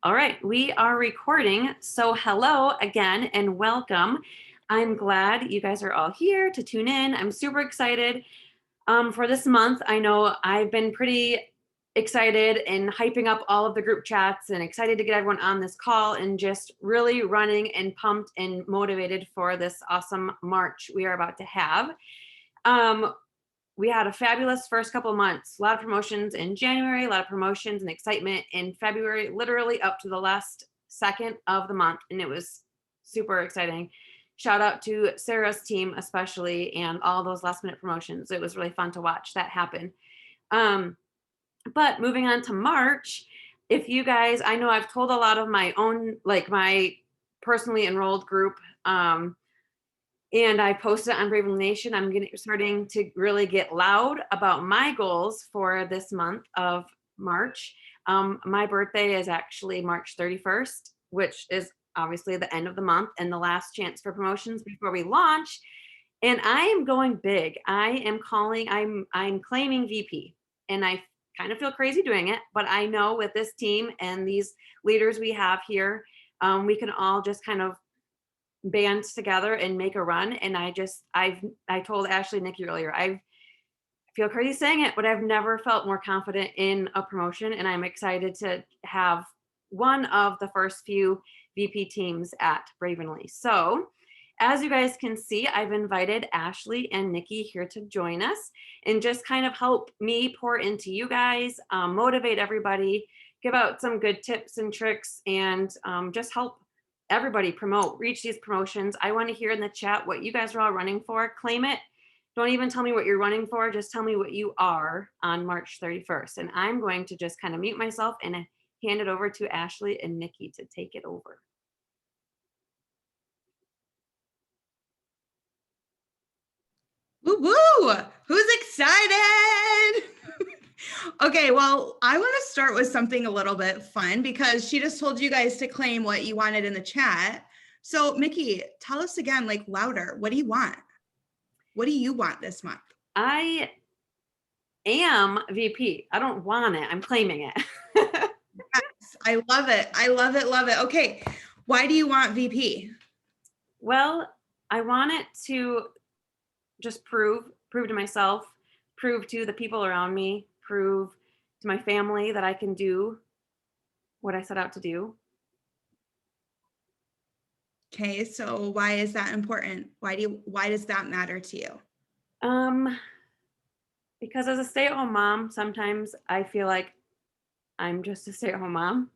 All right, we are recording. So hello again and welcome. I'm glad you guys are all here to tune in. I'm super excited for this month. I know I've been pretty excited and hyping up all of the group chats and excited to get everyone on this call and just really running and pumped and motivated for this awesome March we are about to have. We had a fabulous first couple of months, a lot of promotions in January, a lot of promotions and excitement in February, literally up to the last second of the month. And it was super exciting. Shout out to Sarah's team, especially, and all those last minute promotions. It was really fun to watch that happen. But moving on to March, if you guys, I know I've told a lot of my own, like my personally enrolled group, and I posted it on Brave Nation. I'm starting to really get loud about my goals for this month of March. My birthday is actually March 31st, which is obviously the end of the month and the last chance for promotions before we launch. And I am going big. I'm claiming VP, and I kind of feel crazy doing it, but I know with this team and these leaders we have here, we can all just kind of band together and make a run. And I told Ashley and Nikki earlier, I feel crazy saying it, but I've never felt more confident in a promotion. And I'm excited to have one of the first few VP teams at Bravenly. So as you guys can see, I've invited Ashley and Nikki here to join us and just kind of help me pour into you guys, motivate everybody, give out some good tips and tricks, and just help everybody reach these promotions. I want to hear in the chat what you guys are all running for. Claim it. Don't even tell me what you're running for. Just tell me what you are on March 31st. And I'm going to just kind of mute myself and hand it over to Ashley and Nikki to take it over. Woo woo! Who's excited? Okay, well, I want to start with something a little bit fun because she just told you guys to claim what you wanted in the chat. So, Mikki, tell us again, like louder. What do you want? What do you want this month? I am VP. I don't want it. I'm claiming it. Yes, I love it. I love it. Love it. Okay, why do you want VP? Well, I want it to just prove to myself, prove to the people around me, prove to my family that I can do what I set out to do. Okay, so why is that important? Why does that matter to you? Because as a stay-at-home mom, sometimes I feel like I'm just a stay-at-home mom.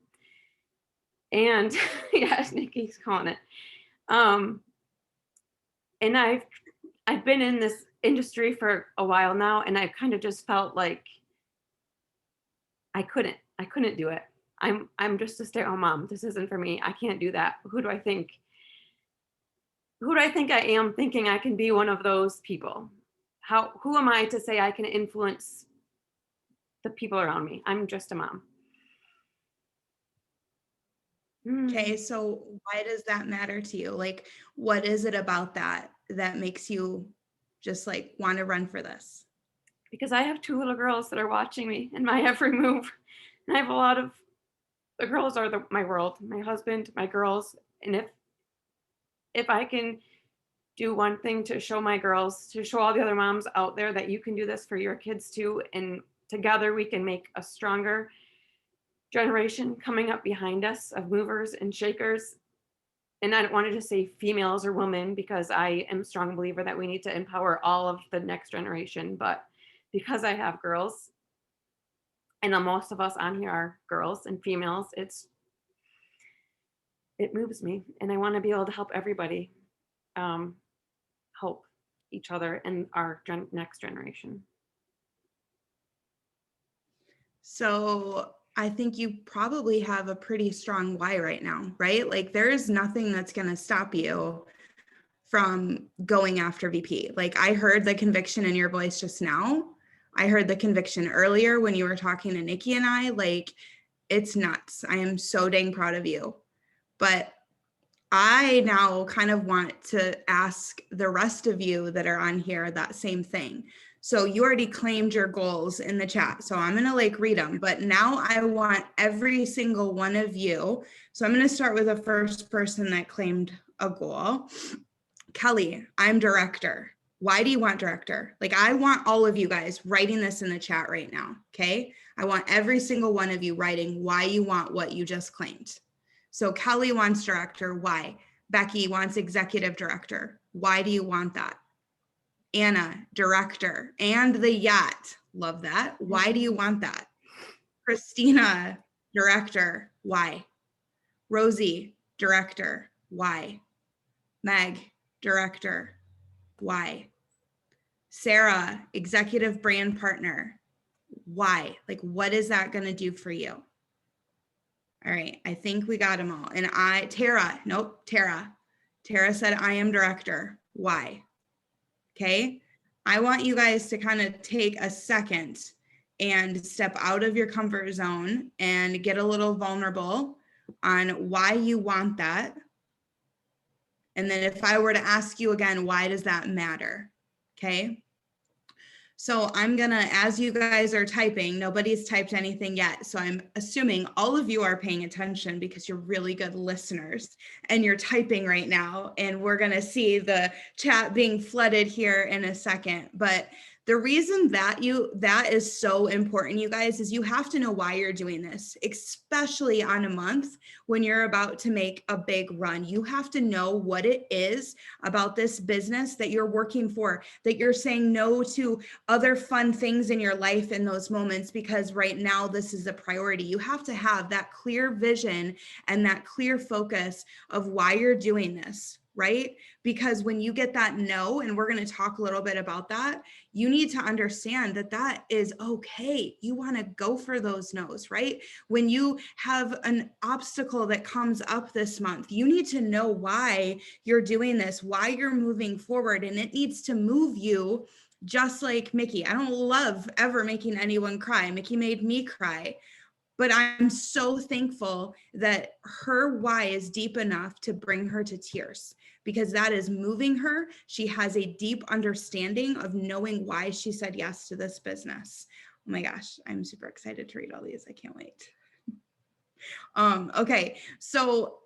And yes, Nikki's calling it. And I've been in this industry for a while now, and I've kind of just felt like I couldn't do it. I'm just a stay-at-home mom. This isn't for me. I can't do that. Who do I think I am thinking I can be one of those people? Who am I to say I can influence the people around me? I'm just a mom. Okay, so why does that matter to you? Like, what is it about that makes you just like want to run for this? Because I have 2 little girls that are watching me in my every move. And I have the girls are my world, my husband, my girls. And if I can do one thing to show my girls, to show all the other moms out there that you can do this for your kids too, and together we can make a stronger generation coming up behind us of movers and shakers. And I don't want to just say females or women, because I am a strong believer that we need to empower all of the next generation. But because I have girls, and most of us on here are girls and females, it moves me, and I want to be able to help everybody help each other and our next generation. So I think you probably have a pretty strong why right now, right? Like there's nothing that's going to stop you from going after VP. Like I heard the conviction in your voice just now. I heard the conviction earlier when you were talking to Nikki and I. Like it's nuts. I am so dang proud of you. But I now kind of want to ask the rest of you that are on here that same thing. So you already claimed your goals in the chat. So I'm going to like read them, but now I want every single one of you. So I'm going to start with the first person that claimed a goal. Kelly, I'm director. Why do you want director? Like, I want all of you guys writing this in the chat right now. Okay. I want every single one of you writing why you want what you just claimed. So Kelly wants director. Why? Becky wants executive director. Why do you want that? Anna, director, and the yacht. Love that. Why do you want that? Christina, director. Why? Rosie, director. Why? Meg, director. Why? Sarah, executive brand partner. Why? Like, what is that going to do for you? All right. I think we got them all. And Tara said, I am director. Why? Okay. I want you guys to kind of take a second and step out of your comfort zone and get a little vulnerable on why you want that. And then if I were to ask you again, why does that matter? Okay. So I'm gonna, as you guys are typing, nobody's typed anything yet. So I'm assuming all of you are paying attention because you're really good listeners and you're typing right now. And we're gonna see the chat being flooded here in a second. But the reason that is so important, you guys, is you have to know why you're doing this, especially on a month when you're about to make a big run. You have to know what it is about this business that you're working for, that you're saying no to other fun things in your life in those moments, because right now this is a priority. You have to have that clear vision and that clear focus of why you're doing this, right? Because when you get that no, and we're going to talk a little bit about that, you need to understand that that is okay. You want to go for those no's, right? When you have an obstacle that comes up this month, you need to know why you're doing this, why you're moving forward, and it needs to move you. Just like Mikki, I don't love ever making anyone cry. Mikki made me cry, but I'm so thankful that her why is deep enough to bring her to tears, because that is moving her. She has a deep understanding of knowing why she said yes to this business. Oh my gosh, I'm super excited to read all these. I can't wait. Okay, so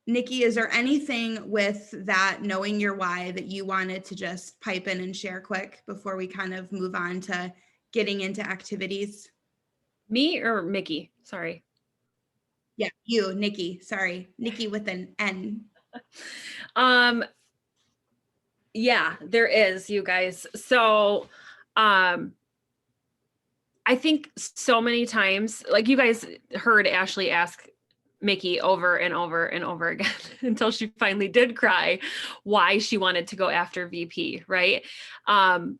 Nikki, is there anything with that, knowing your why, that you wanted to just pipe in and share quick before we kind of move on to getting into activities? Me or Mikki? Sorry. Yeah, you, Nikki. Sorry, Nikki with an N. Yeah, there is, you guys. So, I think so many times, like you guys heard Ashley ask Mikki over and over and over again until she finally did cry why she wanted to go after VP, right? And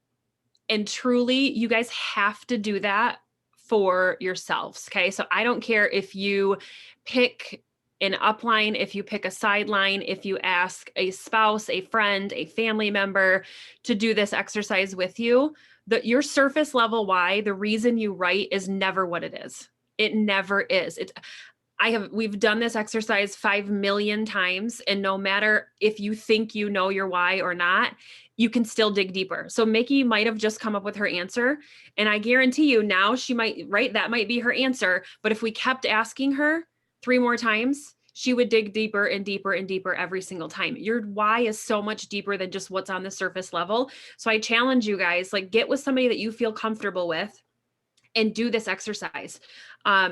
truly, you guys have to do that for yourselves, okay? So I don't care if you pick an upline, if you pick a sideline, if you ask a spouse, a friend, a family member to do this exercise with you, your surface level why, the reason you write, is never what it is. It never is. We've done this exercise 5 million times, and no matter if you think you know your why or not, you can still dig deeper. So Mikki might have just come up with her answer, and I guarantee you now she might, right? That might be her answer. But if we kept asking her 3 more times, she would dig deeper and deeper and deeper every single time. Your why is so much deeper than just what's on the surface level. So I challenge you guys, like, get with somebody that you feel comfortable with and do this exercise.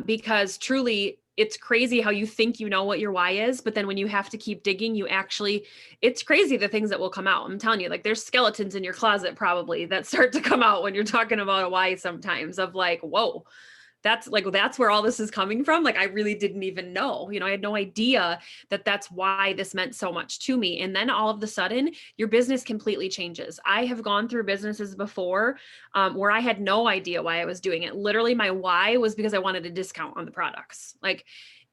Because truly, it's crazy how you think you know what your why is, but then when you have to keep digging, it's crazy the things that will come out. I'm telling you, like, there's skeletons in your closet probably that start to come out when you're talking about a why sometimes, of like, whoa, that's where all this is coming from. Like, I really didn't even know, I had no idea that that's why this meant so much to me. And then all of a sudden your business completely changes. I have gone through businesses before where I had no idea why I was doing it. Literally my why was because I wanted a discount on the products. Like,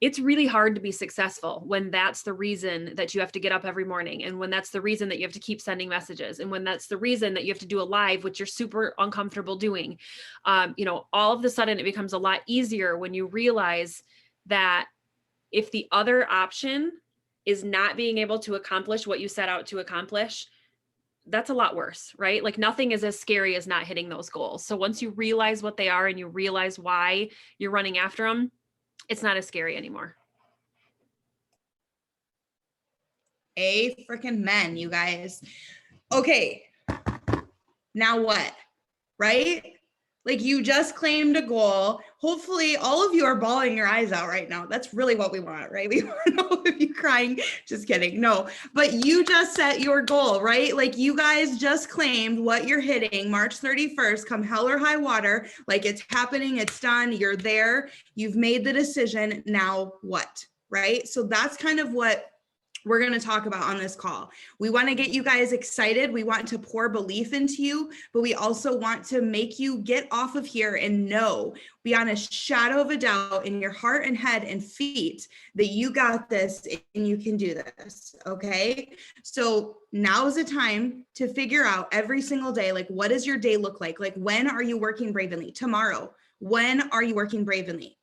it's really hard to be successful when that's the reason that you have to get up every morning, and when that's the reason that you have to keep sending messages, and when that's the reason that you have to do a live, which you're super uncomfortable doing. All of a sudden it becomes a lot easier when you realize that if the other option is not being able to accomplish what you set out to accomplish, that's a lot worse, right? Like nothing is as scary as not hitting those goals. So once you realize what they are and you realize why you're running after them, it's not as scary anymore. Freaking men, you guys. Okay, now what? Right? Like you just claimed a goal. Hopefully all of you are bawling your eyes out right now. That's really what we want, right? We want to know if you crying. Just kidding. No, but you just set your goal, right? Like you guys just claimed what you're hitting March 31st, come hell or high water. Like it's happening. It's done. You're there. You've made the decision. Now what? Right? So that's kind of what we're going to talk about on this call. We want to get you guys excited. We want to pour belief into you, but we also want to make you get off of here and know beyond a shadow of a doubt in your heart and head and feet that you got this and you can do this. Okay. So now is the time to figure out every single day, like, what does your day look like? Like, when are you working Bravenly? Tomorrow. When are you working Bravenly?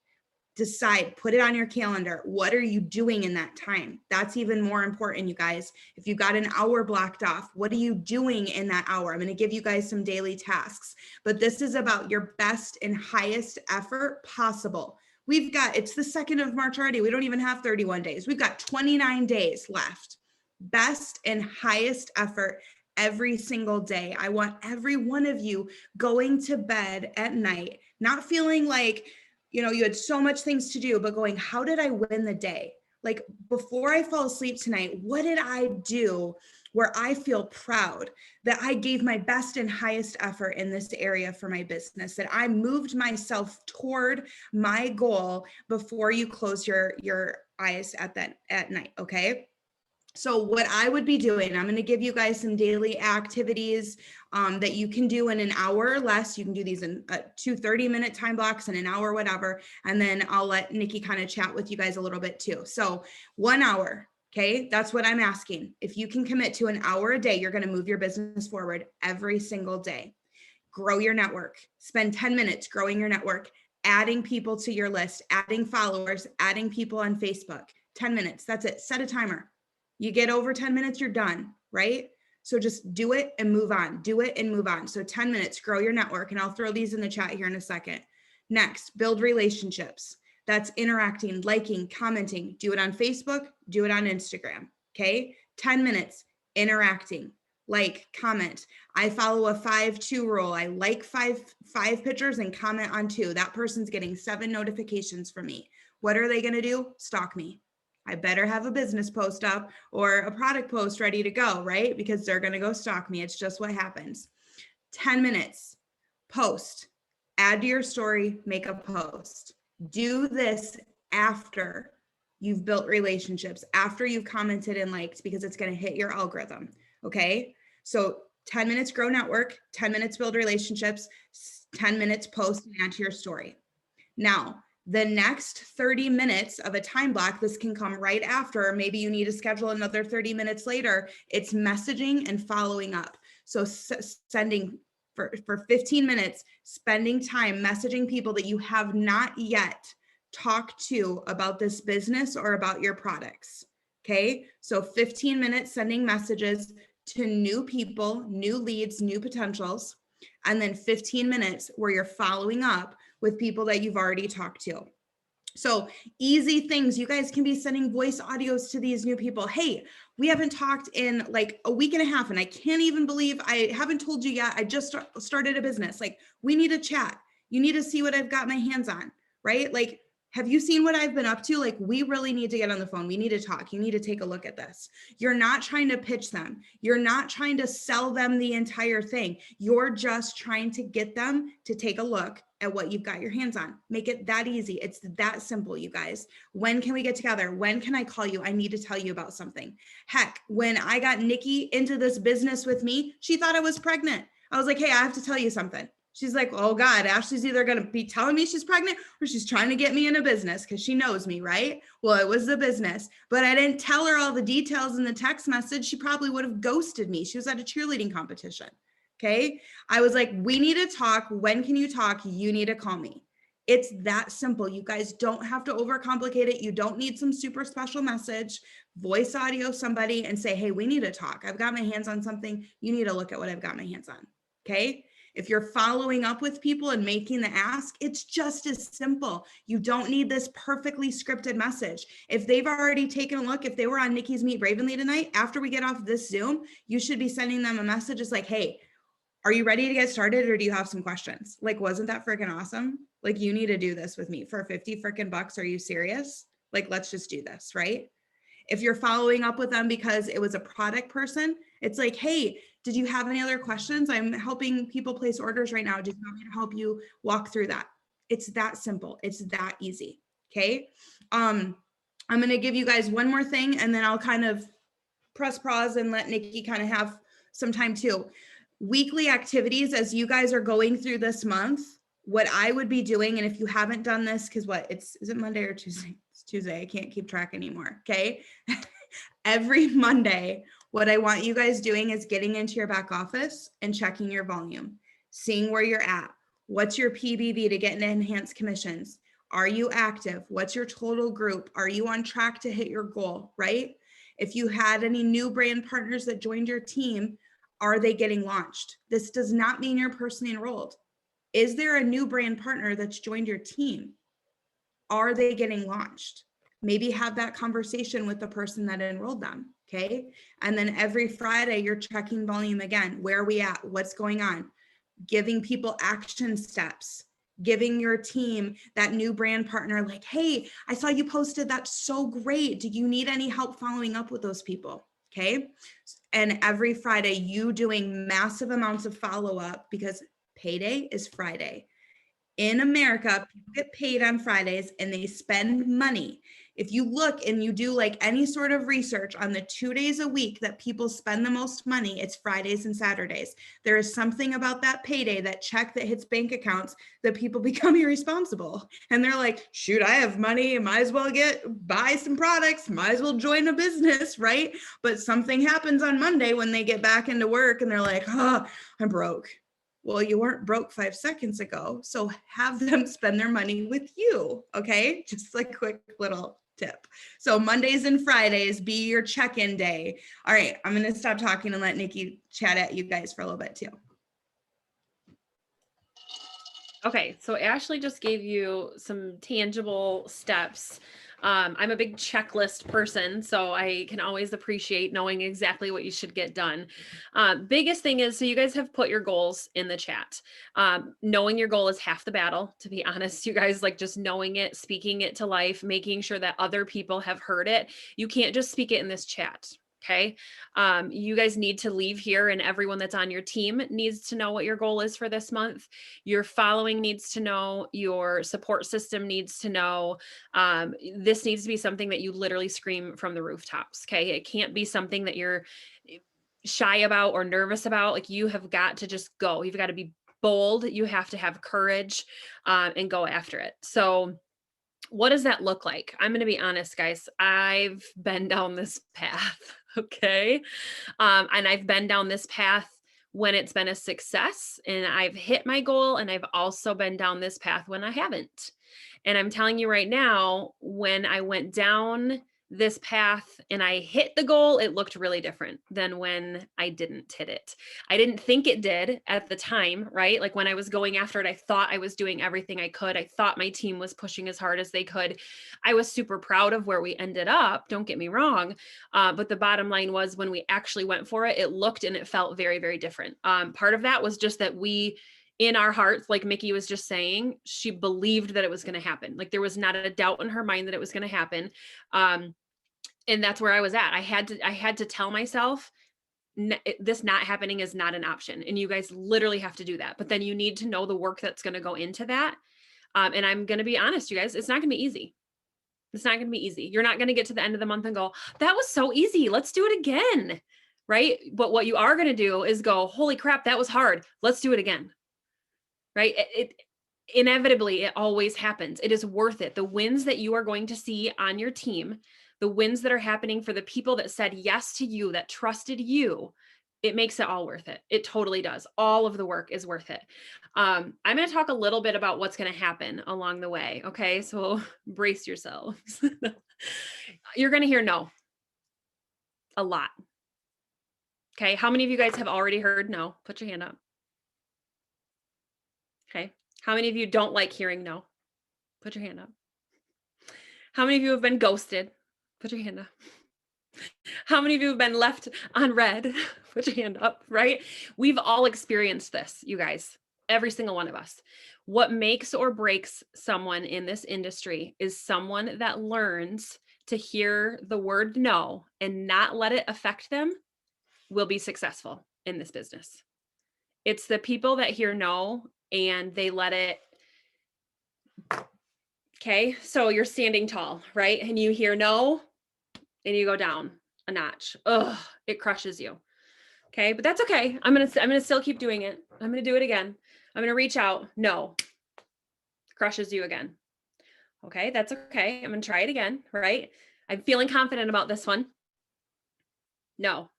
Decide, put it on your calendar. What are you doing in that time? That's even more important, you guys. If you got an hour blocked off, what are you doing in that hour? I'm going to give you guys some daily tasks, but this is about your best and highest effort possible. It's the 2nd of March already. We don't even have 31 days. We've got 29 days left. Best and highest effort every single day. I want every one of you going to bed at night, not feeling like, you had so much things to do, but going, how did I win the day? Like before I fall asleep tonight, what did I do where I feel proud that I gave my best and highest effort in this area for my business, that I moved myself toward my goal before you close your eyes at night. Okay. So what I would be doing, I'm going to give you guys some daily activities that you can do in an hour or less. You can do these in 2 30-minute time blocks in an hour, whatever. And then I'll let Nikki kind of chat with you guys a little bit too. So 1 hour. Okay. That's what I'm asking. If you can commit to an hour a day, you're going to move your business forward every single day. Grow your network. Spend 10 minutes growing your network, adding people to your list, adding followers, adding people on Facebook. 10 minutes. That's it. Set a timer. You get over 10 minutes, you're done, right? So just do it and move on. Do it and move on. So 10 minutes, grow your network. And I'll throw these in the chat here in a second. Next, build relationships. That's interacting, liking, commenting. Do it on Facebook, do it on Instagram. Okay. 10 minutes, interacting, like, comment. I follow a 5-2 rule. I like five pictures and comment on 2. That person's getting 7 notifications from me. What are they going to do? Stalk me. I better have a business post up or a product post ready to go, right? Because they're going to go stalk me. It's just what happens. 10 minutes, post, add to your story, make a post. Do this after you've built relationships, after you've commented and liked, because it's going to hit your algorithm. Okay. So 10 minutes, grow network, 10 minutes, build relationships, 10 minutes, post and add to your story. Now, the next 30 minutes of a time block, this can come right after. Maybe you need to schedule another 30 minutes later. It's messaging and following up. So sending for 15 minutes, spending time messaging people that you have not yet talked to about this business or about your products. Okay. So 15 minutes sending messages to new people, new leads, new potentials, and then 15 minutes where you're following up with people that you've already talked to. So easy things. You guys can be sending voice audios to these new people. Hey, we haven't talked in like a week and a half, and I can't even believe I haven't told you yet. I just started a business. Like, we need to chat. You need to see what I've got my hands on, right? Like, have you seen what I've been up to? Like, we really need to get on the phone. We need to talk. You need to take a look at this. You're not trying to pitch them. You're not trying to sell them the entire thing. You're just trying to get them to take a look at what you've got your hands on. Make it that easy. It's that simple, you guys. When can we get together? When can I call you? I need to tell you about something. Heck, when I got Nikki into this business with me, she thought I was pregnant. I was like, hey, I have to tell you something. She's like, oh God, Ashley's either going to be telling me she's pregnant or she's trying to get me in a business because she knows me, right? Well, it was the business, but I didn't tell her all the details in the text message. She probably would have ghosted me. She was at a cheerleading competition. Okay. I was like, we need to talk. When can you talk? You need to call me. It's that simple. You guys don't have to overcomplicate it. You don't need some super special message. Voice audio somebody and say, hey, we need to talk. I've got my hands on something. You need to look at what I've got my hands on. Okay. If you're following up with people and making the ask, it's just as simple. You don't need this perfectly scripted message. If they've already taken a look, if they were on Nikki's Meet Bravenly tonight, after we get off this Zoom, you should be sending them a message just like, hey, are you ready to get started or do you have some questions? Like, wasn't that freaking awesome? Like, you need to do this with me for 50 freaking bucks. Are you serious? Like, let's just do this, right? If you're following up with them because it was a product person, it's like, hey, did you have any other questions? I'm helping people place orders right now. Do you want me to help you walk through that? It's that simple. It's that easy. Okay. I'm going to give you guys one more thing and then I'll kind of press pause and let Nikki kind of have some time too. Weekly activities as you guys are going through this month, what I would be doing, and if you haven't done this, because is it Monday or Tuesday? It's Tuesday. I can't keep track anymore. Okay. Every Monday, what I want you guys doing is getting into your back office and checking your volume, seeing where you're at. What's your PBV to get into enhanced commissions? Are you active? What's your total group? Are you on track to hit your goal, right? If you had any new brand partners that joined your team, are they getting launched? This does not mean you're personally enrolled. Is there a new brand partner that's joined your team? Are they getting launched? Maybe have that conversation with the person that enrolled them, okay? And then every Friday, you're checking volume again. Where are we at? What's going on? Giving people action steps, giving your team that new brand partner like, hey, I saw you posted, that's so great. Do you need any help following up with those people? Okay. And every Friday, you doing massive amounts of follow-up because payday is Friday. In America, people get paid on Fridays and they spend money. If you look and you do like any sort of research on the 2 days a week that people spend the most money, it's Fridays and Saturdays. There is something about that payday, that check that hits bank accounts, that people become irresponsible. And they're like, shoot, I have money, might as well buy some products, might as well join a business, right? But something happens on Monday when they get back into work and they're like, oh, I'm broke. Well, you weren't broke 5 seconds ago. So have them spend their money with you. Okay. Just like a quick little tip. So Mondays and Fridays be your check-in day. All right. I'm going to stop talking and let Nikki chat at you guys for a little bit too. Okay. So Ashley just gave you some tangible steps. I'm a big checklist person, so I can always appreciate knowing exactly what you should get done. Biggest thing is, so you guys have put your goals in the chat. Knowing your goal is half the battle, to be honest. You guys, like, just knowing it, speaking it to life, making sure that other people have heard it. You can't just speak it in this chat. Okay. You guys need to leave here, and everyone that's on your team needs to know what your goal is for this month. Your following needs to know, your support system needs to know. This needs to be something that you literally scream from the rooftops. Okay. It can't be something that you're shy about or nervous about. Like, you have got to just go. You've got to be bold. You have to have courage, and go after it. So what does that look like? I'm going to be honest, guys. I've been down this path. Okay. And I've been down this path when it's been a success and I've hit my goal. And I've also been down this path when I haven't. And I'm telling you right now, when I went down this path and I hit the goal, it looked really different than when I didn't hit it. I didn't think it did at the time, right? Like, when I was going after it, I thought I was doing everything I could. I thought my team was pushing as hard as they could. I was super proud of where we ended up. Don't get me wrong. But the bottom line was, when we actually went for it, it looked and it felt very, very different. Part of that was just that we, in our hearts, like Mikki was just saying, she believed that it was going to happen. Like, there was not a doubt in her mind that it was going to happen. And that's where I was at. I had to tell myself, this not happening is not an option. And you guys literally have to do that. But then you need to know the work that's going to go into that. And I'm going to be honest, you guys, it's not going to be easy. It's not going to be easy. You're not going to get to the end of the month and go, that was so easy, let's do it again. Right? But what you are going to do is go, holy crap, that was hard, let's do it again. Right? It inevitably, it always happens. It is worth it. The wins that you are going to see on your team, the wins that are happening for the people that said yes to you, that trusted you, it makes it all worth it. It totally does. All of the work is worth it. I'm going to talk a little bit about what's going to happen along the way. Okay. So brace yourselves. You're going to hear no a lot. Okay. How many of you guys have already heard no? Put your hand up. Okay. How many of you don't like hearing no? Put your hand up. How many of you have been ghosted? Put your hand up. How many of you have been left on red? Put your hand up, right? We've all experienced this, you guys, every single one of us. What makes or breaks someone in this industry is someone that learns to hear the word no and not let it affect them will be successful in this business. It's the people that hear no and they let it. Okay, so you're standing tall, right? And you hear no and you go down a notch. Ugh, it crushes you. Okay, but that's okay. I'm gonna still keep doing it. I'm gonna do it again. I'm gonna reach out. No, crushes you again. Okay, that's okay. I'm gonna try it again, right? I'm feeling confident about this one. No.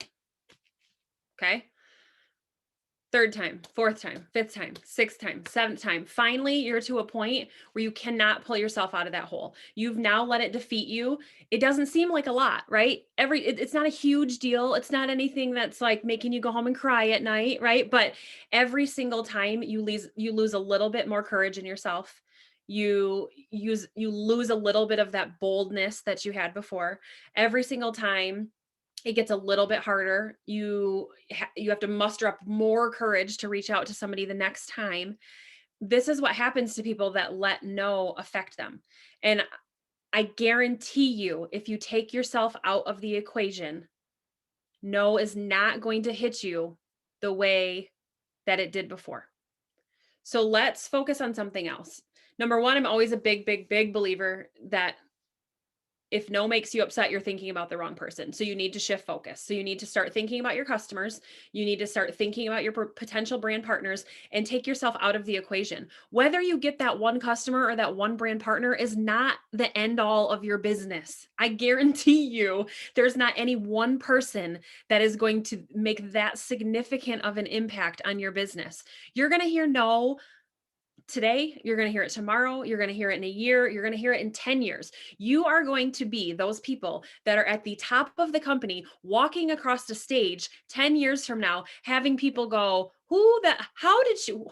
Okay. Third time, fourth time, fifth time, sixth time, seventh time. Finally, you're to a point where you cannot pull yourself out of that hole. You've now let it defeat you. It doesn't seem like a lot, right? It's not a huge deal. It's not anything that's like making you go home and cry at night, right? But every single time you lose a little bit more courage in yourself. You lose a little bit of that boldness that you had before. Every single time it gets a little bit harder. You have to muster up more courage to reach out to somebody the next time. This is what happens to people that let no affect them. And I guarantee you, if you take yourself out of the equation, no is not going to hit you the way that it did before. So let's focus on something else. Number one, I'm always a big, big, big believer that if no makes you upset, you're thinking about the wrong person. So you need to shift focus. So you need to start thinking about your customers. You need to start thinking about your potential brand partners and take yourself out of the equation. Whether you get that one customer or that one brand partner is not the end all of your business. I guarantee you there's not any one person that is going to make that significant of an impact on your business. You're going to hear no today, you're going to hear it tomorrow, you're going to hear it in a year, you're going to hear it in 10 years. You are going to be those people that are at the top of the company, walking across the stage 10 years from now, having people go, how did you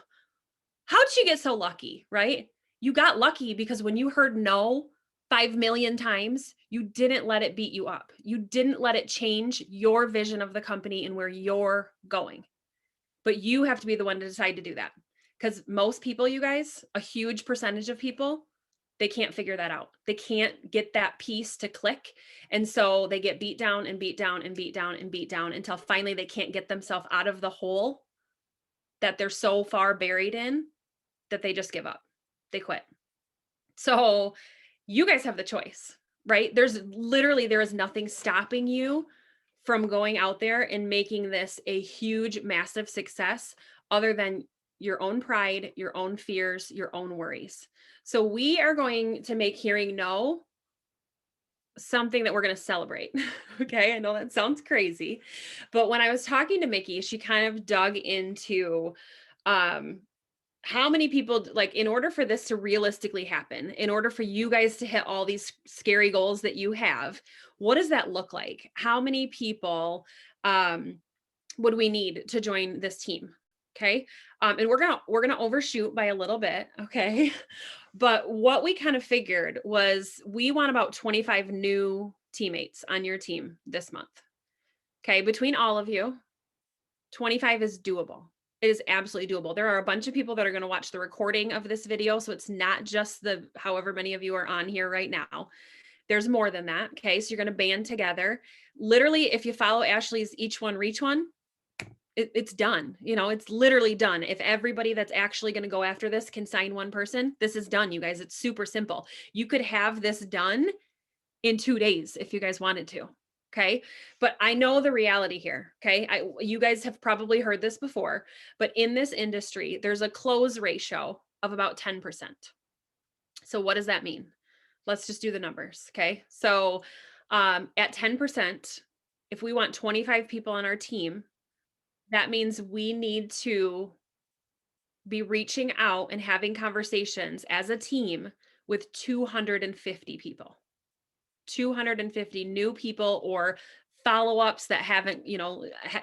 get so lucky, right? You got lucky because when you heard no 5 million times, you didn't let it beat you up. You didn't let it change your vision of the company and where you're going. But you have to be the one to decide to do that. Because most people, you guys, a huge percentage of people, they can't figure that out. They can't get that piece to click. And so they get beat down and beat down and beat down and beat down until finally they can't get themselves out of the hole that they're so far buried in that they just give up. They quit. So you guys have the choice, right? There is nothing stopping you from going out there and making this a huge, massive success other than your own pride, your own fears, your own worries. So we are going to make hearing no something that we're going to celebrate. Okay. I know that sounds crazy, but when I was talking to Mikki, she kind of dug into, how many people, like, in order for this to realistically happen, in order for you guys to hit all these scary goals that you have, what does that look like? How many people would we need to join this team? Okay. And we're gonna overshoot by a little bit. Okay. But what we kind of figured was we want about 25 new teammates on your team this month. Okay. Between all of you, 25 is doable. It is absolutely doable. There are a bunch of people that are going to watch the recording of this video. So it's not just the however many of you are on here right now. There's more than that. Okay. So you're going to band together. Literally, if you follow Ashley's Each One Reach One, it's done. It's literally done. If everybody that's actually going to go after this can sign one person, this is done, you guys. It's super simple. You could have this done in 2 days if you guys wanted to. Okay. But I know the reality here. Okay. You guys have probably heard this before, but in this industry, there's a close ratio of about 10%. So what does that mean? Let's just do the numbers. Okay. So at 10%, if we want 25 people on our team, that means we need to be reaching out and having conversations as a team with 250 people. 250 new people or follow-ups that haven't,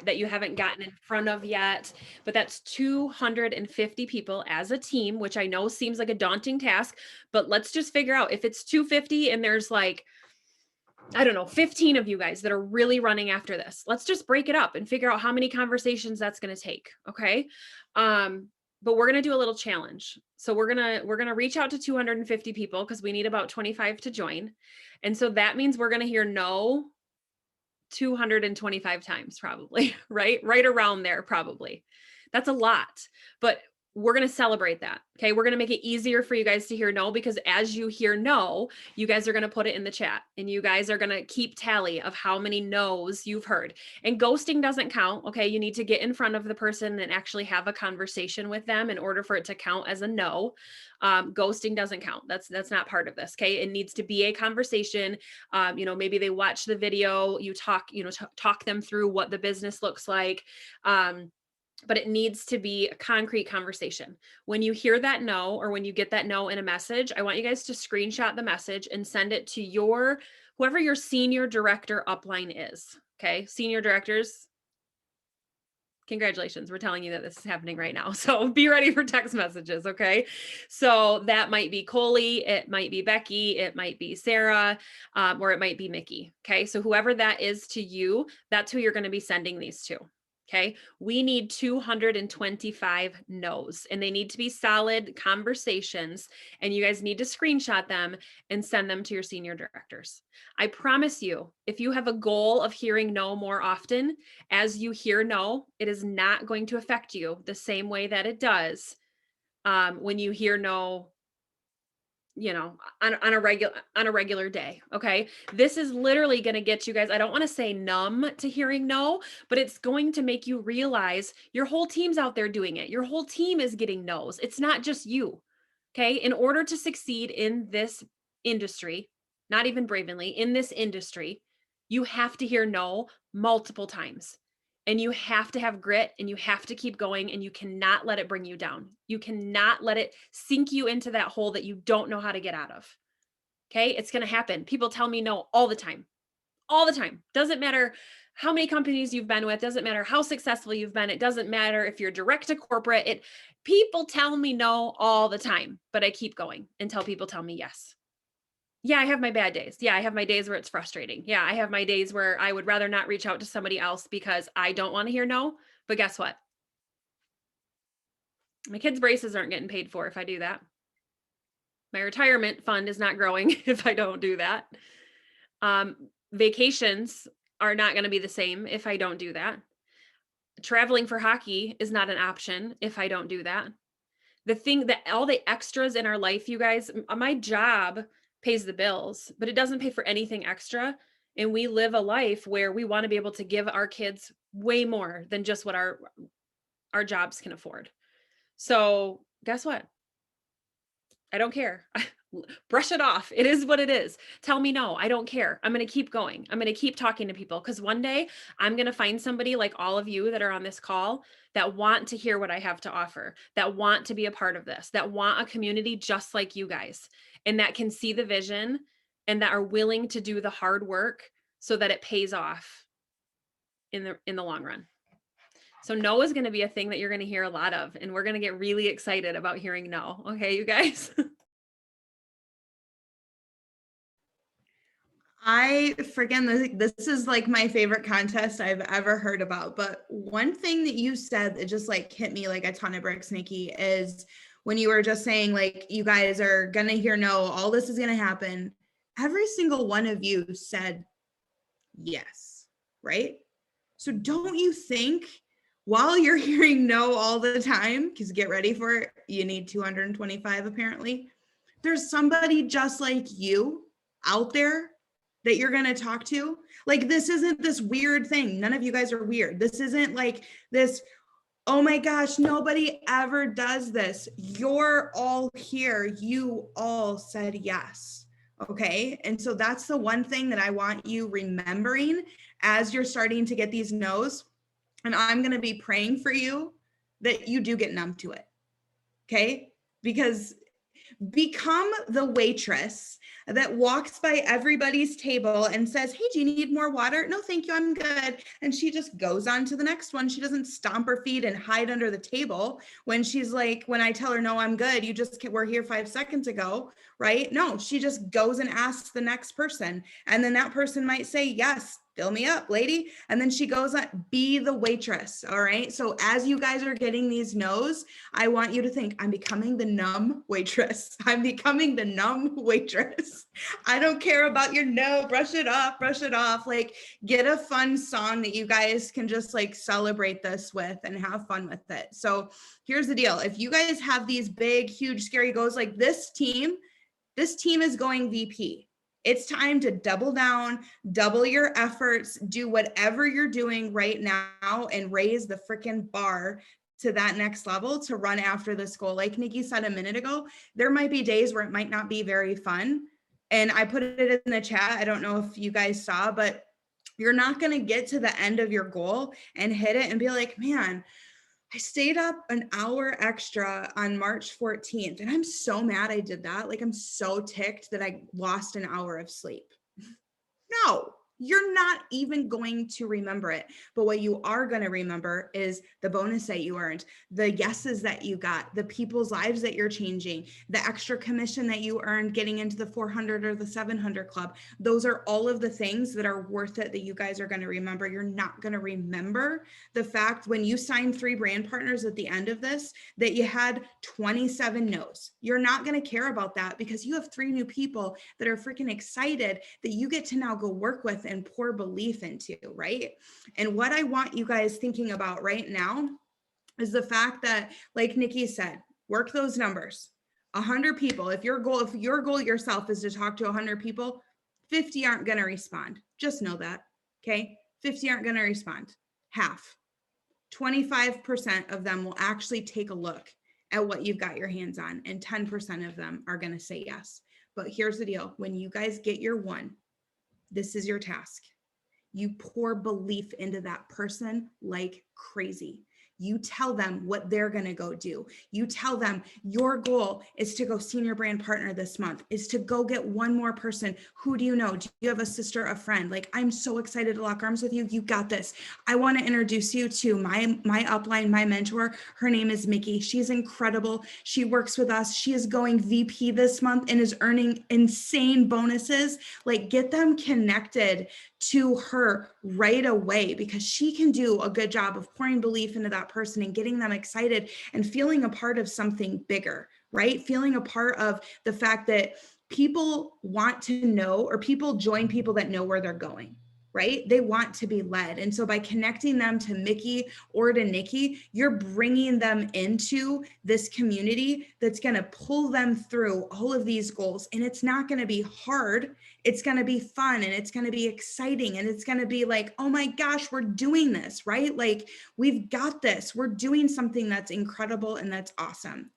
that you haven't gotten in front of yet. But that's 250 people as a team, which I know seems like a daunting task, but let's just figure out if it's 250 and there's like, I don't know, 15 of you guys that are really running after this. Let's just break it up and figure out how many conversations that's going to take. Okay. But we're going to do a little challenge. So we're going to reach out to 250 people because we need about 25 to join. And so that means we're going to hear no 225 times probably, right? Right around there, probably. That's a lot, but we're going to celebrate that. Okay. We're going to make it easier for you guys to hear no, because as you hear no, you guys are going to put it in the chat and you guys are going to keep tally of how many no's you've heard. And ghosting doesn't count. Okay. You need to get in front of the person and actually have a conversation with them in order for it to count as a no. Ghosting doesn't count. That's not part of this. Okay. It needs to be a conversation. Maybe they watch the video, you talk, talk them through what the business looks like. But it needs to be a concrete conversation. When you hear that no, or when you get that no in a message, I want you guys to screenshot the message and send it to whoever your senior director upline is. Okay. Senior directors, congratulations. We're telling you that this is happening right now. So be ready for text messages. Okay. So that might be Coley. It might be Becky. It might be Sarah, or it might be Mikki. Okay. So whoever that is to you, that's who you're going to be sending these to. Okay. We need 225 no's, and they need to be solid conversations, and you guys need to screenshot them and send them to your senior directors. I promise you, if you have a goal of hearing no more often, as you hear no, it is not going to affect you the same way that it does when you hear no, on a regular day. Okay. This is literally going to get you guys, I don't want to say numb to hearing no, but it's going to make you realize your whole team's out there doing it. Your whole team is getting no's. It's not just you. Okay. In order to succeed in this industry, not even Bravenly, in this industry, you have to hear no multiple times. And you have to have grit, and you have to keep going, and you cannot let it bring you down. You cannot let it sink you into that hole that you don't know how to get out of. Okay. It's going to happen. People tell me no all the time. Doesn't matter how many companies you've been with. Doesn't matter how successful you've been. It doesn't matter if you're direct to corporate. People tell me no all the time, but I keep going until people tell me yes. Yeah, I have my bad days. Yeah, I have my days where it's frustrating. Yeah, I have my days where I would rather not reach out to somebody else because I don't want to hear no. But guess what? My kids' braces aren't getting paid for if I do that. My retirement fund is not growing if I don't do that. Vacations are not going to be the same if I don't do that. Traveling for hockey is not an option if I don't do that. The thing that all the extras in our life, you guys, my job pays the bills, but it doesn't pay for anything extra. And we live a life where we want to be able to give our kids way more than just what our jobs can afford. So guess what? I don't care. Brush it off. It is what it is. Tell me no. I don't care. I'm going to keep going. I'm going to keep talking to people, because one day I'm going to find somebody like all of you that are on this call that want to hear what I have to offer, that want to be a part of this, that want a community just like you guys, and that can see the vision and that are willing to do the hard work so that it pays off in the long run. So no is going to be a thing that you're going to hear a lot of, and we're going to get really excited about hearing no. Okay, you guys? This is like my favorite contest I've ever heard about. But one thing that you said that just like hit me like a ton of bricks, Nikki, is when you were just saying like, you guys are going to hear no, all this is going to happen. Every single one of you said yes, right? So don't you think while you're hearing no all the time, because get ready for it, you need 225 apparently, there's somebody just like you out there that you're going to talk to. Like, this isn't this weird thing. None of you guys are weird. This isn't like this, oh my gosh, nobody ever does this. You're all here. You all said yes. Okay. And so that's the one thing that I want you remembering as you're starting to get these no's. And I'm going to be praying for you that you do get numb to it. Okay? Because become the waitress that walks by everybody's table and says, hey, do you need more water? No, thank you, I'm good. And she just goes on to the next one. She doesn't stomp her feet and hide under the table when she's like, when I tell her, no, I'm good, you just were here 5 seconds ago, right? No, she just goes and asks the next person. And then that person might say, yes, fill me up, lady. And then she goes on, be the waitress. All right. So as you guys are getting these no's, I want you to think, I'm becoming the numb waitress. I'm becoming the numb waitress. I don't care about your no, brush it off, brush it off. Like, get a fun song that you guys can just like celebrate this with and have fun with it. So here's the deal. If you guys have these big, huge, scary goals, like this team is going VP. It's time to double down, double your efforts, do whatever you're doing right now and raise the freaking bar to that next level to run after this goal. Like Nikki said a minute ago, there might be days where it might not be very fun. And I put it in the chat. I don't know if you guys saw, but you're not going to get to the end of your goal and hit it and be like, man, I stayed up an hour extra on March 14th, and I'm so mad I did that. Like, I'm so ticked that I lost an hour of sleep. No, you're not even going to remember it. But what you are going to remember is the bonus that you earned, the yeses that you got, the people's lives that you're changing, the extra commission that you earned getting into the 400 or the 700 club. Those are all of the things that are worth it that you guys are going to remember. You're not going to remember the fact when you signed 3 brand partners at the end of this that you had 27 no's. You're not going to care about that because you have 3 new people that are freaking excited that you get to now go work with and pour belief into, right? And what I want you guys thinking about right now is the fact that, like Nikki said, work those numbers. 100 people, if your goal yourself is to talk to 100 people, 50 aren't going to respond. Just know that, okay? 50 aren't going to respond. Half. 25% of them will actually take a look at what you've got your hands on, and 10% of them are going to say yes. But here's the deal. When you guys get your one, this is your task. You pour belief into that person like crazy. You tell them what they're going to go do. You tell them your goal is to go senior brand partner this month, is to go get one more person. Who do you know? Do you have a sister, a friend? Like, I'm so excited to lock arms with you. You got this. I want to introduce you to my upline, my mentor. Her name is Mikki. She's incredible. She works with us. She is going VP this month and is earning insane bonuses. Like, get them connected to her right away because she can do a good job of pouring belief into that person and getting them excited and feeling a part of something bigger, right? Feeling a part of the fact that people want to know, or people join people that know where they're going, right? They want to be led. And so by connecting them to Mikki or to Nikki, you're bringing them into this community that's going to pull them through all of these goals. And it's not going to be hard. It's going to be fun and it's going to be exciting. And it's going to be like, oh my gosh, we're doing this, right? Like, we've got this. We're doing something that's incredible and that's awesome.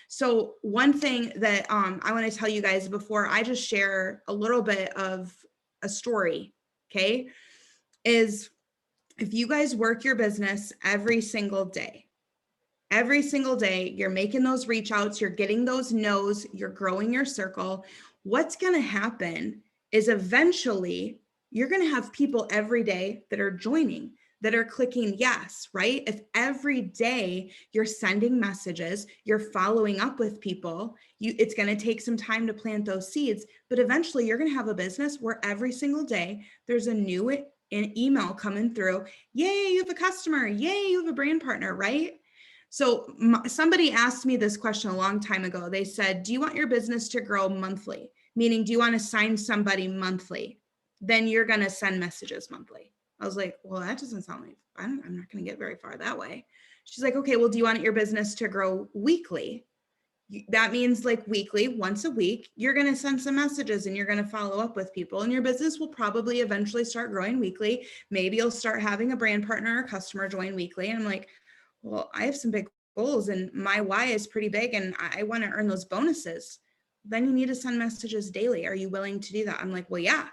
So one thing that I want to tell you guys before I just share a little bit of a story, okay, is if you guys work your business every single day, you're making those reach outs, you're getting those no's, you're growing your circle, what's going to happen is eventually you're going to have people every day that are joining, that are clicking yes, right? If every day you're sending messages, you're following up with people, it's going to take some time to plant those seeds, but eventually you're going to have a business where every single day there's a new email coming through. Yay, you have a customer. Yay, you have a brand partner, right? So somebody asked me this question a long time ago. They said, do you want your business to grow monthly? Meaning, do you want to sign somebody monthly? Then you're going to send messages monthly. I was like, well, that doesn't sound like, I'm not going to get very far that way. She's like, okay, well, do you want your business to grow weekly? That means like weekly, once a week, you're going to send some messages and you're going to follow up with people, and your business will probably eventually start growing weekly. Maybe you'll start having a brand partner or customer join weekly. And I'm like, well, I have some big goals and my why is pretty big and I want to earn those bonuses. Then you need to send messages daily. Are you willing to do that? I'm like, well, yeah.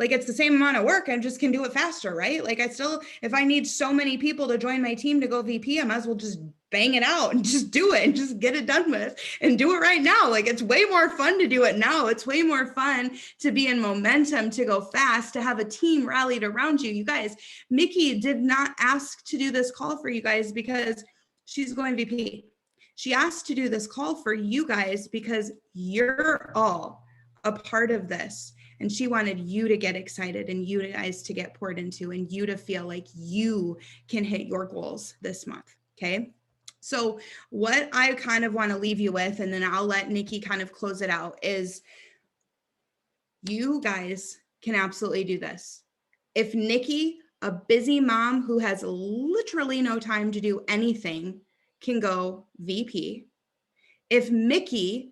Like it's the same amount of work. I just can do it faster, right? Like I still, if I need so many people to join my team to go VP, I might as well just bang it out and just do it and just get it done with and do it right now. Like it's way more fun to do it now. It's way more fun to be in momentum, to go fast, to have a team rallied around you. You guys, Mikki did not ask to do this call for you guys because she's going VP. She asked to do this call for you guys because you're all a part of this. And she wanted you to get excited and you guys to get poured into and you to feel like you can hit your goals this month. Okay. So what I kind of want to leave you with, and then I'll let Nikki kind of close it out, is you guys can absolutely do this. If Nikki, a busy mom who has literally no time to do anything, can go VP, if Mikki,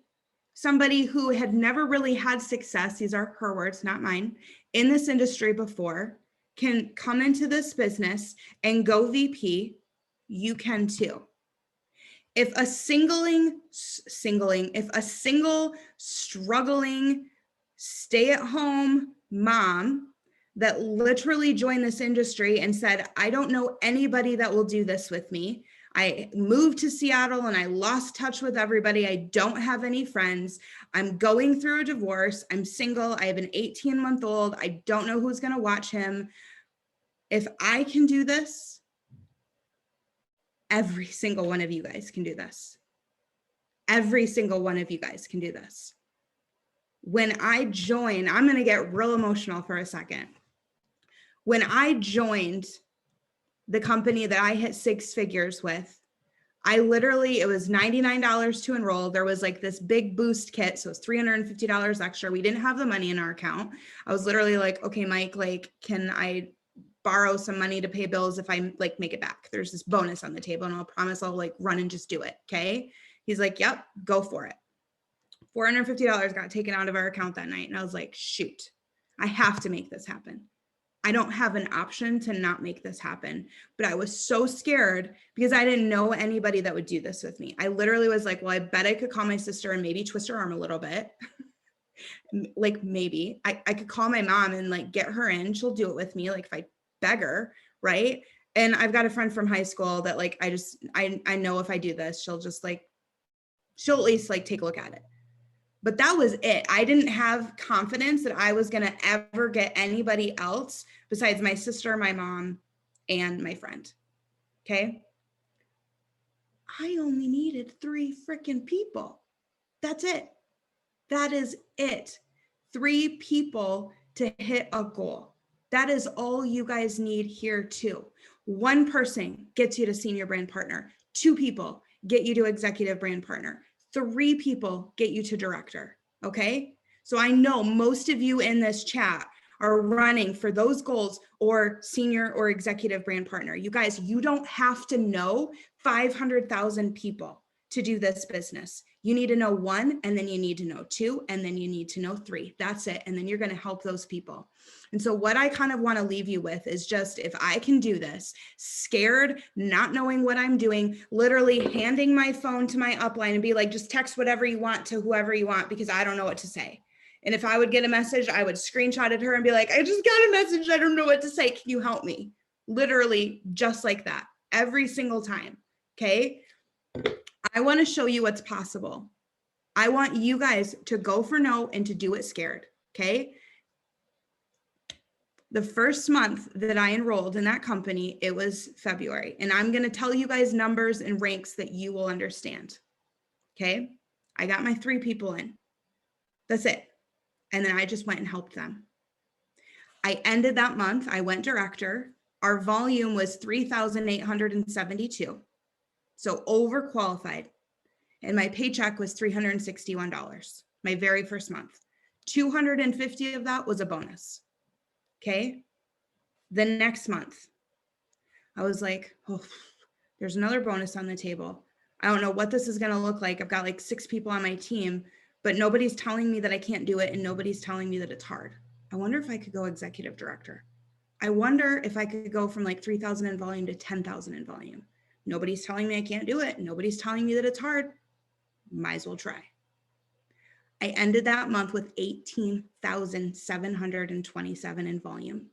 somebody who had never really had success, these are her words, not mine, in this industry before, can come into this business and go VP, you can too. If a single struggling stay-at-home mom that literally joined this industry and said, I don't know anybody that will do this with me. I moved to Seattle and I lost touch with everybody. I don't have any friends. I'm going through a divorce. I'm single. I have an 18-month-old. I don't know who's going to watch him. If I can do this, every single one of you guys can do this. Every single one of you guys can do this. When I joined, I'm going to get real emotional for a second. When I joined the company that I hit 6 figures with, I literally, it was $99 to enroll. There was like this big boost kit. So it's $350 extra. We didn't have the money in our account. I was literally like, okay, Mike, like, can I borrow some money to pay bills if I like make it back? There's this bonus on the table and I'll promise I'll like run and just do it. Okay. He's like, yep, go for it. $450 got taken out of our account that night. And I was like, shoot, I have to make this happen. I don't have an option to not make this happen. But I was so scared because I didn't know anybody that would do this with me. I literally was like, well, I bet I could call my sister and maybe twist her arm a little bit. Like maybe I could call my mom and like get her in. She'll do it with me. Like if I beg her, right? And I've got a friend from high school that like, I know if I do this, she'll at least like take a look at it. But that was it. I didn't have confidence that I was going to ever get anybody else besides my sister, my mom, and my friend. Okay. I only needed 3 freaking people. That's it. That is it. 3 people to hit a goal. That is all you guys need here too. 1 person gets you to senior brand partner. 2 people get you to executive brand partner. 3 people get you to director. Okay. So I know most of you in this chat are running for those goals or senior or executive brand partner. You guys, you don't have to know 500,000 people to do this business. You need to know 1, and then you need to know 2, and then you need to know 3. That's it. And then you're going to help those people. And so what I kind of want to leave you with is just, if I can do this, scared, not knowing what I'm doing, literally handing my phone to my upline and be like, just text whatever you want to whoever you want, because I don't know what to say. And if I would get a message, I would screenshot it her and be like, I just got a message. I don't know what to say. Can you help me? Literally just like that every single time. Okay. I want to show you what's possible. I want you guys to go for no and to do it scared. Okay. The first month that I enrolled in that company, it was February. And I'm going to tell you guys numbers and ranks that you will understand. Okay. I got my 3 people in. That's it. And then I just went and helped them. I ended that month. I went director. Our volume was 3,872. So overqualified. And my paycheck was $361, my very first month. 250 of that was a bonus. Okay. The next month, I was like, oh, there's another bonus on the table. I don't know what this is going to look like. I've got like 6 people on my team, but nobody's telling me that I can't do it. And nobody's telling me that it's hard. I wonder if I could go executive director. I wonder if I could go from like 3,000 in volume to 10,000 in volume. Nobody's telling me I can't do it. Nobody's telling me that it's hard. Might as well try. I ended that month with 18,727 in volume.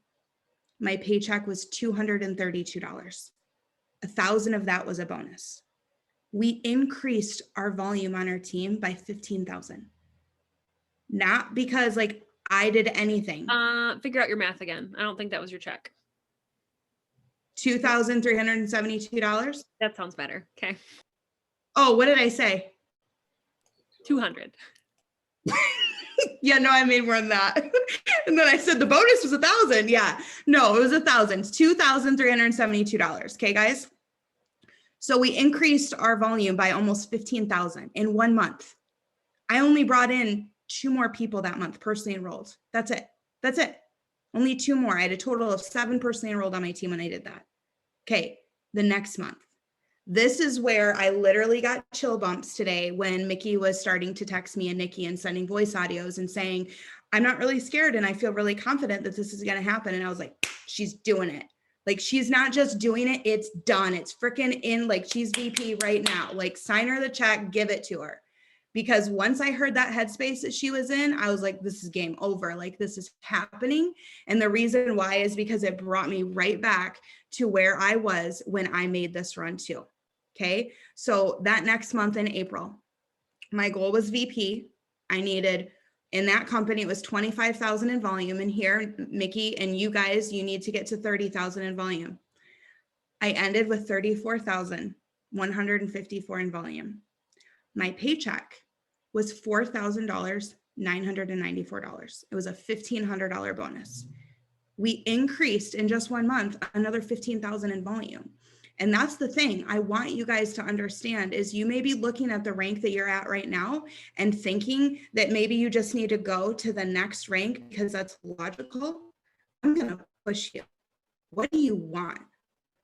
My paycheck was $232. 1,000 of that was a bonus. We increased our volume on our team by 15,000. Not because like I did anything. Figure out your math again. I don't think that was your check. $2,372. That sounds better. Okay. Oh, what did I say? 200. Yeah, no, I made more than that. And then I said the bonus was 1,000. Yeah, no, it was 1,000. It's $2,372. Okay, guys. So we increased our volume by almost 15,000 in 1 month. I only brought in 2 more people that month personally enrolled. That's it. That's it. Only 2 more. I had a total of 7 personally enrolled on my team when I did that. Okay, the next month. This is where I literally got chill bumps today when Mikki was starting to text me and Nikki and sending voice audios and saying, I'm not really scared and I feel really confident that this is going to happen. And I was like, she's doing it. Like, she's not just doing it, it's done. It's freaking in, like, she's VP right now. Like, sign her the check, give it to her. Because once I heard that headspace that she was in, I was like, this is game over. Like, this is happening. And the reason why is because it brought me right back to where I was when I made this run too. Okay. So that next month in April, my goal was VP. I needed, in that company, it was 25,000 in volume. And here, Mikki and you guys, you need to get to 30,000 in volume. I ended with 34,154 in volume. My paycheck was $4,994. It was a $1,500 bonus. We increased in just 1 month, another 15,000 in volume. And that's the thing I want you guys to understand is you may be looking at the rank that you're at right now and thinking that maybe you just need to go to the next rank because that's logical. I'm going to push you. What do you want?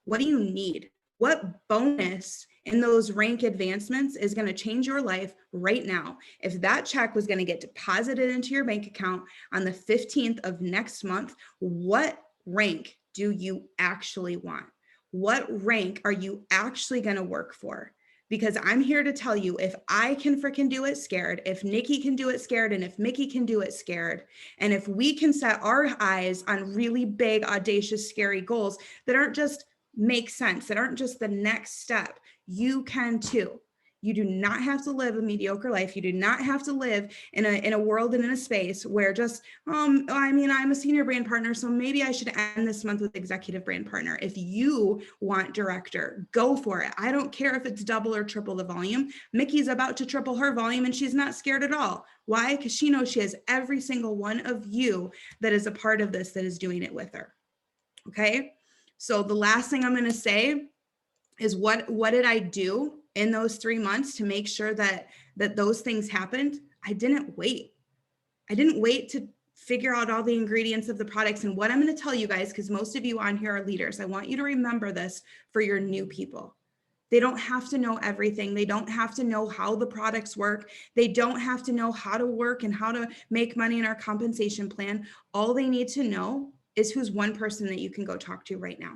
What do you need? What bonus in those rank advancements is going to change your life right now? If that check was going to get deposited into your bank account on the 15th of next month, what rank do you actually want? What rank are you actually going to work for? Because I'm here to tell you, if I can freaking do it scared, if Nikki can do it scared, and if Mikki can do it scared, and if we can set our eyes on really big, audacious, scary goals that aren't just make sense, that aren't just the next step, you can too. You do not have to live a mediocre life. You do not have to live in a world and in a space where just, I'm a senior brand partner, so maybe I should end this month with executive brand partner. If you want director, go for it. I don't care if it's double or triple the volume. Mikki's about to triple her volume and she's not scared at all. Why? Because she knows she has every single one of you that is a part of this that is doing it with her. Okay. So the last thing I'm going to say is what did I do in those 3 months to make sure that those things happened? I didn't wait. I didn't wait to figure out all the ingredients of the products. And what I'm going to tell you guys, because most of you on here are leaders, I want you to remember this for your new people. They don't have to know everything. They don't have to know how the products work. They don't have to know how to work and how to make money in our compensation plan. All they need to know is who's one person that you can go talk to right now.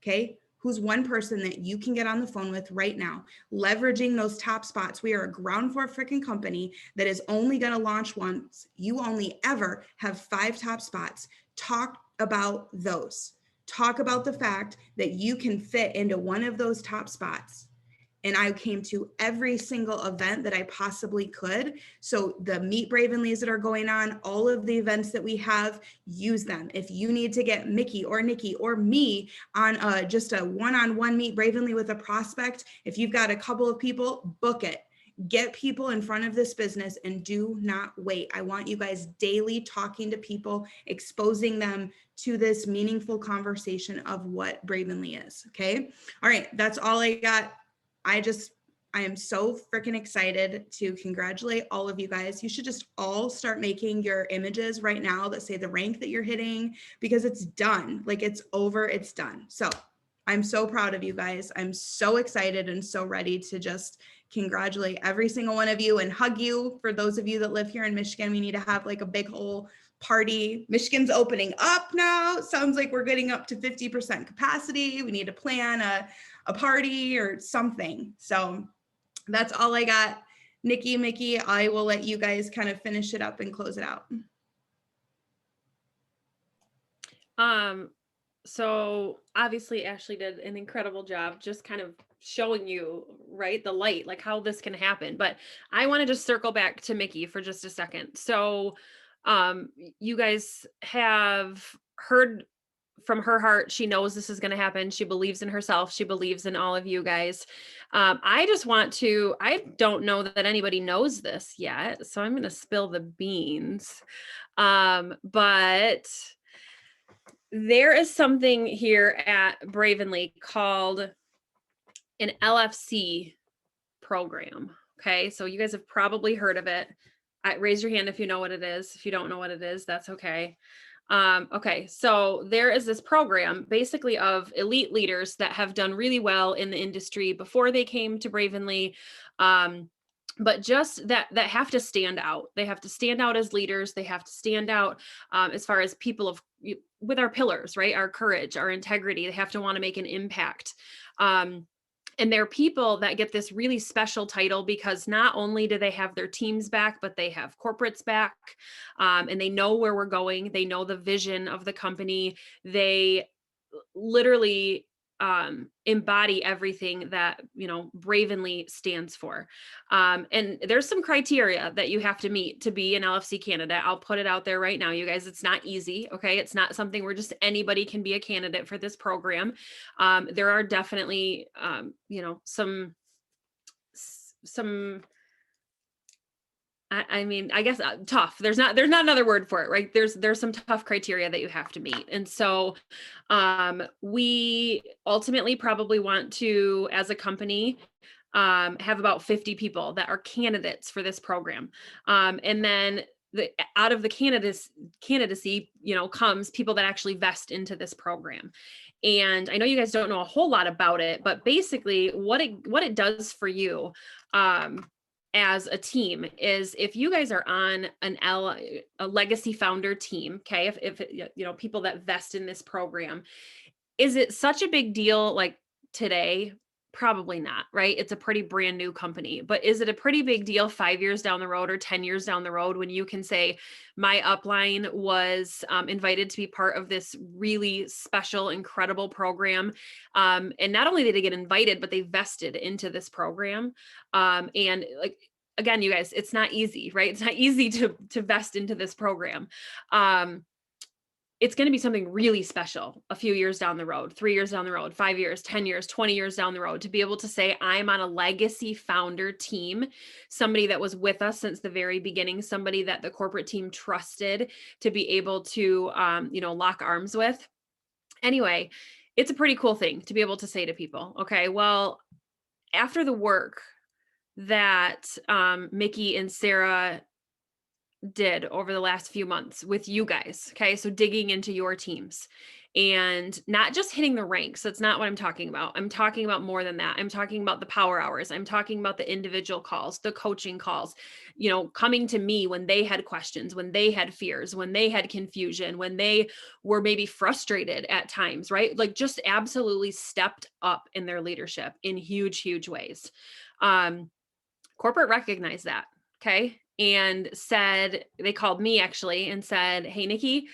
Okay. Who's one person that you can get on the phone with right now, leveraging those top spots. We are a ground floor freaking company that is only going to launch once. You only ever have 5 top spots. Talk about those. Talk about the fact that you can fit into one of those top spots. And I came to every single event that I possibly could. So the Meet Bravenlys that are going on, all of the events that we have, use them. If you need to get Mikki or Nikki or me on just a one-on-one Meet Bravenly with a prospect, if you've got a couple of people, book it. Get people in front of this business and do not wait. I want you guys daily talking to people, exposing them to this meaningful conversation of what Bravenly is. Okay. All right. That's all I got. I am so freaking excited to congratulate all of you guys. You should just all start making your images right now that say the rank that you're hitting, because it's done. Like, it's over, it's done. So I'm so proud of you guys. I'm so excited and so ready to just congratulate every single one of you and hug you. For those of you that live here in Michigan, we need to have like a big whole party. Michigan's opening up now. Sounds like we're getting up to 50% capacity. We need to plan a party or something. So that's all I got. Nikki, Mikki, I will let you guys kind of finish it up and close it out. So obviously Ashley did an incredible job just kind of showing you, right, the light, like how this can happen. But I want to just circle back to Mikki for just a second. So you guys have heard from her heart. She knows this is going to happen. She believes in herself. She believes in all of you guys. I don't know that anybody knows this yet, so I'm going to spill the beans. But there is something here at Bravenly called an LFC program. Okay. So you guys have probably heard of it. Raise your hand if you know what it is. If you don't know what it is, that's okay. Okay. So there is this program basically of elite leaders that have done really well in the industry before they came to Bravenly. But just that have to stand out. They have to stand out as leaders. They have to stand out as far as people with our pillars, right? Our courage, our integrity. They have to want to make an impact. And they're people that get this really special title because not only do they have their teams back, but they have corporates back, and they know where we're going. They know the vision of the company. They literally embody everything that, Bravenly stands for. And there's some criteria that you have to meet to be an LFC candidate. I'll put it out there right now, you guys. It's not easy. Okay. It's not something where just anybody can be a candidate for this program. There are definitely, some I guess tough. There's not another word for it, right? There's some tough criteria that you have to meet. And so we ultimately probably want to, as a company, have about 50 people that are candidates for this program. And then out of the candidacy, comes people that actually vest into this program. And I know you guys don't know a whole lot about it, but basically what it does for you, as a team is if you guys are on a legacy founder team, okay, if people that vest in this program, is it such a big deal like today? Probably not, right? It's a pretty brand new company, but is it a pretty big deal 5 years down the road or 10 years down the road when you can say my upline was invited to be part of this really special, incredible program. And not only did they get invited, but they vested into this program. And like, again, you guys, it's not easy, right? It's not easy to vest into this program. It's going to be something really special a few years down the road, 3 years down the road, 5 years, 10 years, 20 years down the road, to be able to say, I'm on a legacy founder team, somebody that was with us since the very beginning, somebody that the corporate team trusted to be able to, lock arms with. Anyway, it's a pretty cool thing to be able to say to people, okay, well, after the work that Mikki and Sarah did over the last few months with you guys. Okay. So digging into your teams and not just hitting the ranks. That's not what I'm talking about. I'm talking about more than that. I'm talking about the power hours. I'm talking about the individual calls, the coaching calls, coming to me when they had questions, when they had fears, when they had confusion, when they were maybe frustrated at times, right? Like just absolutely stepped up in their leadership in huge, huge ways. Corporate recognized that. Okay. And they called me actually and said, hey, Nikki,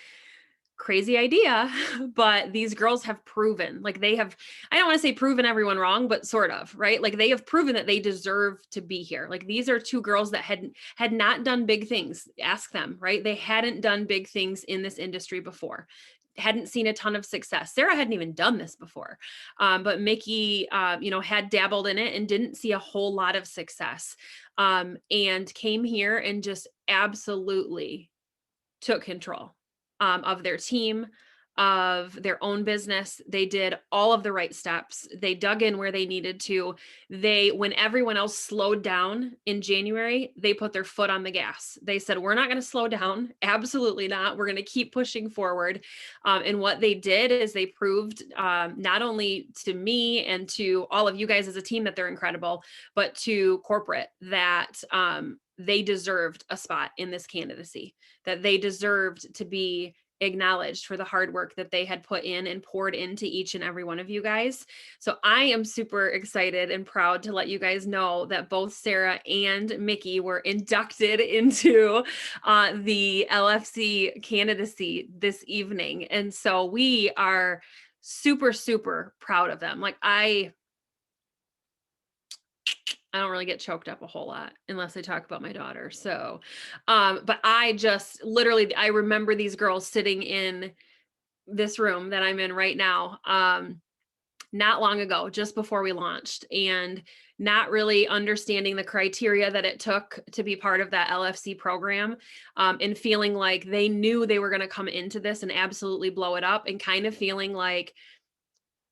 crazy idea, but these girls have proven, like I don't want to say proven everyone wrong, but sort of, right? Like they have proven that they deserve to be here. Like these are two girls that had not done big things. Ask them, right? They hadn't done big things in this industry before. Hadn't seen a ton of success. Sarah hadn't even done this before. But Mikki, had dabbled in it and didn't see a whole lot of success. And came here and just absolutely took control of their team, of their own business. They did all of the right steps. They dug in where they needed to. When everyone else slowed down in January, they put their foot on the gas. They said, we're not going to slow down. Absolutely not. We're going to keep pushing forward. And what they did is they proved not only to me and to all of you guys as a team that they're incredible, but to corporate that they deserved a spot in this candidacy, that they deserved to be acknowledged for the hard work that they had put in and poured into each and every one of you guys. So I am super excited and proud to let you guys know that both Sarah and Mikki were inducted into the LFC candidacy this evening. And so we are super, super proud of them. Like I don't really get choked up a whole lot unless I talk about my daughter. So, but I just literally, I remember these girls sitting in this room that I'm in right now, not long ago, just before we launched, and not really understanding the criteria that it took to be part of that LFC program, and feeling like they knew they were going to come into this and absolutely blow it up, and kind of feeling like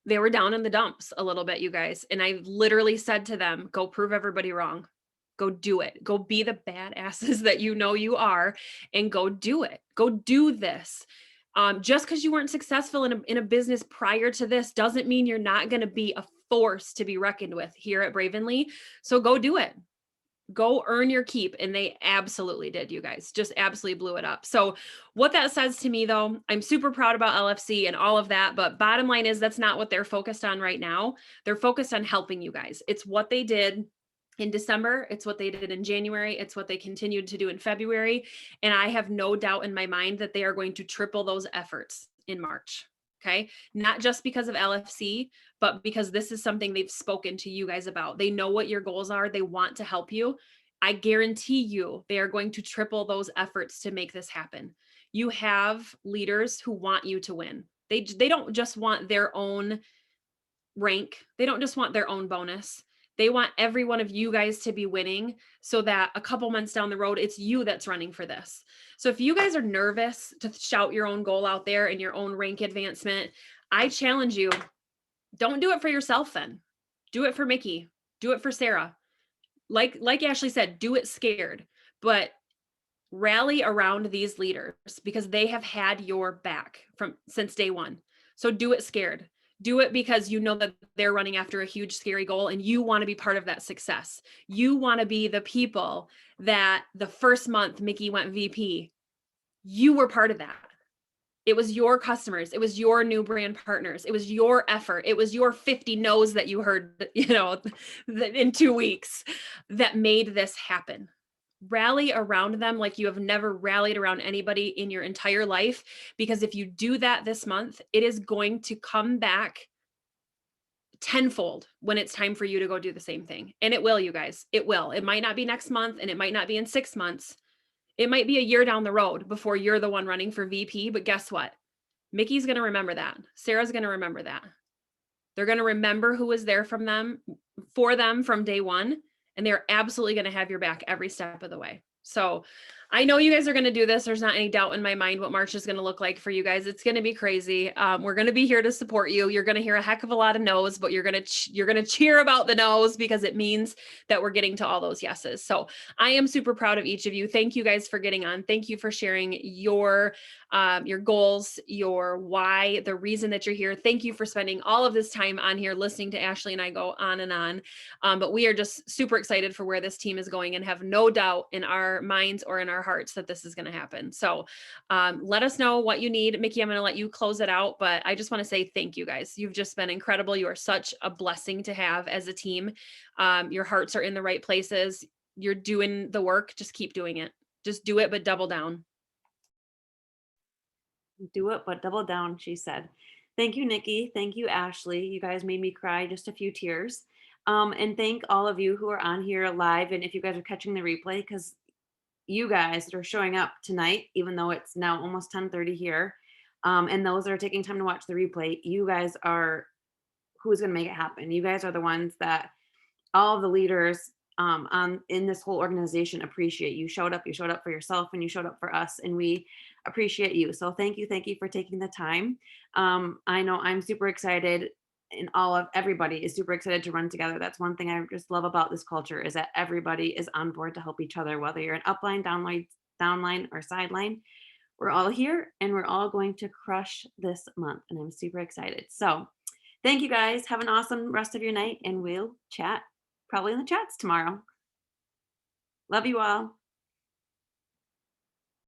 they were down in the dumps a little bit, you guys. And I literally said to them, go prove everybody wrong. Go do it. Go be the badasses that you know you are, and go do it. Go do this. Just because you weren't successful in a business prior to this doesn't mean you're not going to be a force to be reckoned with here at Bravenly. So go do it. Go earn your keep. And they absolutely did, you guys. Just absolutely blew it up. So what that says to me, though, I'm super proud about LFC and all of that. But bottom line is that's not what they're focused on right now. They're focused on helping you guys. It's what they did in December. It's what they did in January. It's what they continued to do in February. And I have no doubt in my mind that they are going to triple those efforts in March. Okay. Not just because of LFC, but because this is something they've spoken to you guys about. They know what your goals are. They want to help you. I guarantee you they are going to triple those efforts to make this happen. You have leaders who want you to win. They don't just want their own rank. They don't just want their own bonus. They want every one of you guys to be winning so that a couple months down the road, it's you that's running for this. So if you guys are nervous to shout your own goal out there and your own rank advancement, I challenge you, don't do it for yourself then. Do it for Mikki. Do it for Sarah. Like Ashley said, do it scared, but rally around these leaders because they have had your back since day one. So do it scared. Do it because you know that they're running after a huge, scary goal and you want to be part of that success. You want to be the people that the first month Mikki went VP, you were part of that. It was your customers. It was your new brand partners. It was your effort. It was your 50 no's that you heard, in 2 weeks that made this happen. Rally around them like you have never rallied around anybody in your entire life. Because if you do that this month, it is going to come back tenfold when it's time for you to go do the same thing. And it will, you guys. It will. It might not be next month and it might not be in 6 months. It might be a year down the road before you're the one running for VP. But guess what? Mikki's going to remember that. Sarah's going to remember that. They're going to remember who was there for them from day one. And they're absolutely going to have your back every step of the way. So I know you guys are going to do this. There's not any doubt in my mind what March is going to look like for you guys. It's going to be crazy. We're going to be here to support you. You're going to hear a heck of a lot of no's, but you're going to cheer about the no's because it means that we're getting to all those yeses. So I am super proud of each of you. Thank you guys for getting on. Thank you for sharing your goals, your why, the reason that you're here. Thank you for spending all of this time on here listening to Ashley and I go on and on. But we are just super excited for where this team is going and have no doubt in our minds or in our hearts that this is going to happen. So let us know what you need. Mikki, I'm going to let you close it out, but I just want to say thank you guys. You've just been incredible. You are such a blessing to have as a team. Your hearts are in the right places. You're doing the work. Just keep doing it. Just do it, but double down. Do it, but double down, she said. Thank you, Nikki. Thank you, Ashley. You guys made me cry just a few tears. And thank all of you who are on here live. And if you guys are catching the replay, because you guys that are showing up tonight, even though it's now almost 10:30 here, and those that are taking time to watch the replay, you guys are who's going to make it happen. You guys are the ones that all of the leaders in this whole organization appreciate. You showed up for yourself and you showed up for us, and we appreciate you. So thank you for taking the time. I know I'm super excited, and everybody is super excited to run together. That's one thing I just love about this culture is that everybody is on board to help each other, whether you're an upline, downline, or sideline. We're all here and we're all going to crush this month, and I'm super excited. So thank you guys. Have an awesome rest of your night, and we'll chat probably in the chats tomorrow. Love you all.